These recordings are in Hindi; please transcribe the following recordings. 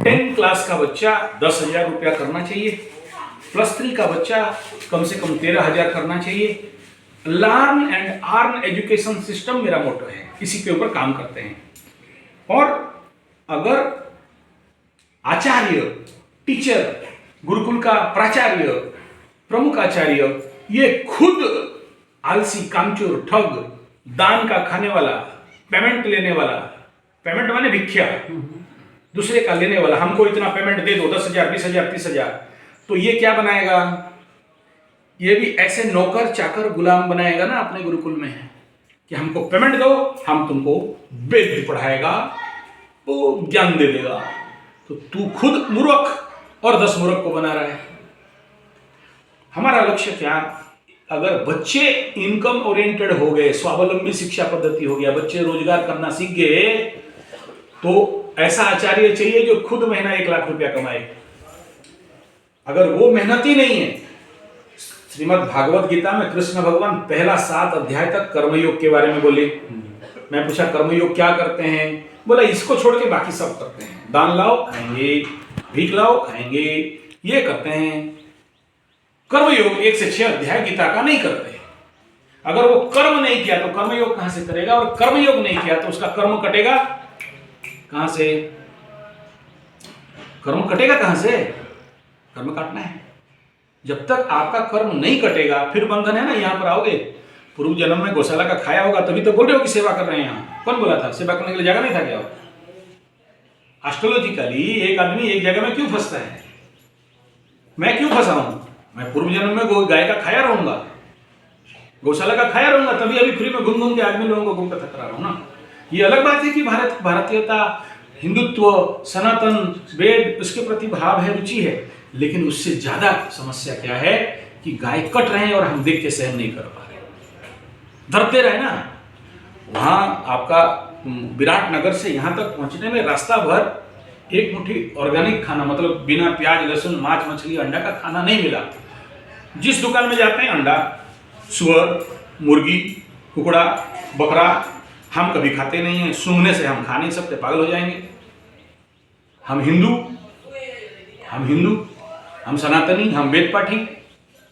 10 क्लास का बच्चा 10,000 रुपया करना चाहिए, +3 का बच्चा कम से कम 13,000 करना चाहिए। Learn and earn education system मेरा मोटो है, इसी के ऊपर काम करते हैं। और अगर आचार्य, टीचर, गुरुकुल का प्राचार्य, प्रमुख आचार्य ये खुद आलसी, कामचोर, ठग, दान का खाने वाला, पेमेंट लेने वाला, पेमेंट माने भिक्षा, दूसरे का लेने वाला, हमको इतना पेमेंट दे दो 10,000, 20,000, 30,000, तो ये क्या बनाएगा? ये भी ऐसे नौकर चाकर गुलाम बनाएगा ना अपने गुरुकुल में, कि हमको पेमेंट दो, हम तुमको वेद पढ़ाएगा, वो ज्ञान दे देगा। तो तू खुद मूर्ख और 10 मूर्ख को बना रहा है। हमारा लक्ष्य क्या? अगर बच्चे इनकम ओरिएंटेड हो गए, स्वावलंबी शिक्षा पद्धति हो गया, बच्चे रोजगार करना सीख गए, तो ऐसा आचार्य चाहिए जो खुद महीना 1 लाख रुपया कमाए। अगर वो मेहनती नहीं है, श्रीमद् भागवत गीता में कृष्ण भगवान पहला 7 अध्याय तक कर्मयोग के बारे में बोले। मैं पूछा कर्मयोग क्या करते हैं? बोला इसको छोड़ के बाकी सब करते हैं, दान लाओ खाएंगे, भीख लाओ खाएंगे, ये करते हैं। कर्मयोग 1 से 6 अध्याय गीता का नहीं करते। अगर वो कर्म नहीं किया तो कर्मयोग कहां से करेगा? और कर्मयोग नहीं किया तो उसका कर्म कटेगा कहां से? कर्म कटेगा कहां से? कर्म काटना है। जब तक आपका कर्म नहीं कटेगा, फिर बंधन है ना, यहां पर आओगे, पूर्व जन्म में गौशाला का खाया होगा, तभी तो बोल रहे हो कि सेवा कर रहे हैं। यहां कौन बोला था? सेवा करने के लिए जगह नहीं था क्या? एस्ट्रोलॉजिकली एक आदमी एक जगह में क्यों फंसता है? मैं क्यों फंसा हूं? मैं पूर्व जन्म में गाय का खाया रहूंगा, गौशाला का खाया रहूंगा, तभी अभी फ्री में घूम घूम के आदमी लोगों को घूमकर थकरा रहा हूं ना। ये अलग बात है कि भारतीयता, हिंदुत्व, सनातन, वेद, उसके प्रति भाव है, रुचि है, लेकिन उससे ज्यादा समस्या क्या है कि गाय कट रहे हैं और हम देख के सहन नहीं कर पा रहे, डरते रहे ना। वहां आपका विराटनगर से यहां तक पहुंचने में रास्ता भर एक मुट्ठी ऑर्गेनिक खाना, मतलब बिना प्याज, लहसुन, मांस, मछली, अंडा का खाना नहीं मिला। जिस दुकान में जाते हैं अंडा, सुअर, मुर्गी, कुकड़ा, बकरा हम कभी खाते नहीं हैं। सूंघने से हम खा नहीं सकते, पागल हो जाएंगे। हम हिंदू, हम सनातनी, हम वेद पाठी,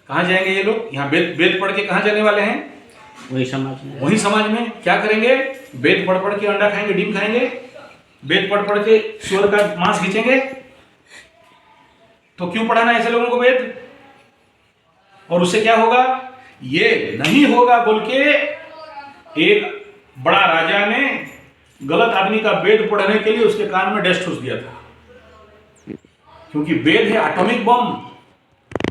कहाँ जाएंगे ये लोग? यहाँ वेद पढ़ के कहाँ जाने वाले हैं? वही समाज में क्या करेंगे? वेद पढ़ के अंडा खाएंगे, डिम खाएंगे, वेद पढ़ के सुअर का मांस खींचेंगे। तो क्यों पढ़ाना ऐसे लोगों को वेद? और उससे क्या होगा? ये नहीं होगा बोल के एक बड़ा राजा ने गलत आदमी का वेद पढ़ने के लिए उसके कान में डस्ट ठूस दिया था। क्योंकि वेद है एटॉमिक बम,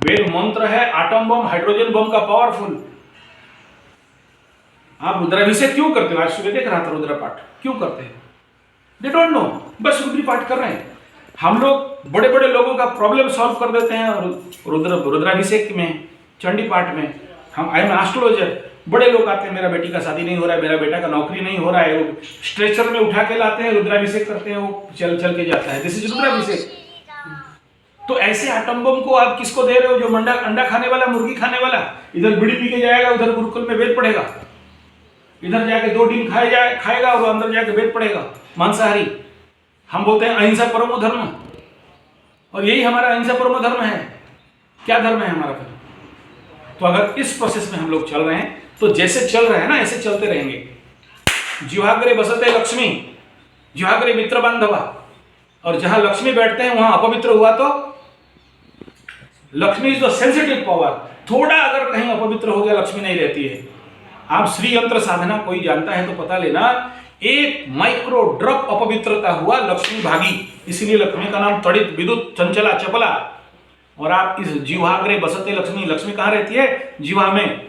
वेद मंत्र है एटम बम, हाइड्रोजन बम का पावरफुल। आप रुद्राभिषेक क्यों करते हो? आज सुबह देख रहा था रुद्र पाठ क्यों करते हैं? दे डोंट नो, बस रुद्री पाठ कर रहे हैं। हम लोग बड़े बड़े लोगों का प्रॉब्लम सॉल्व कर देते हैं रुद्राभिषेक में, चंडी पाठ में। हम आई एम एस्ट्रोलॉजर, बड़े लोग आते हैं, मेरा बेटी का शादी नहीं हो रहा है, मेरा बेटा का नौकरी नहीं हो रहा है, वो स्ट्रेचर में उठा के लाते हैं, रुद्राभिषेक करते हैं, वो चल चल के जाता है। दिस इज रुद्राभिषेक। तो ऐसे एटम बम को आप किसको दे रहे हो? जो अंडा खाने वाला, मुर्गी खाने वाला, इधर बीड़ी पी के जाएगा, उधर गुरुकुल में वेद पढ़ेगा, इधर जाके 2 डिम खाएगा और अंदर जाके वेद पढ़ेगा, मांसाहारी। हम बोलते हैं अहिंसा परमो धर्म, और यही हमारा अहिंसा परमो धर्म है। क्या धर्म है हमारा फिर? तो अगर इस प्रोसेस में हम लोग चल रहे हैं, तो जैसे चल रहे हैं ना ऐसे चलते रहेंगे। जिह्वाग्रे बसते लक्ष्मी, जिह्वाग्रे मित्र बांधवा, और जहां लक्ष्मी बैठते हैं वहां अपवित्र हुआ तो Lakshmi is the sensitive power. थोड़ा अगर कहीं अपवित्र हो गया, लक्ष्मी नहीं रहती है। आप श्री यंत्र साधना कोई जानता है तो पता लेना, एक माइक्रो ड्रॉप अपवित्रता हुआ, लक्ष्मी भागी। इसलिए लक्ष्मी का नाम तड़ित, विद्युत, चंचला, चपला। और आप इस जिह्वाग्रे बसते लक्ष्मी, लक्ष्मी कहां रहती है? जिह्वा में।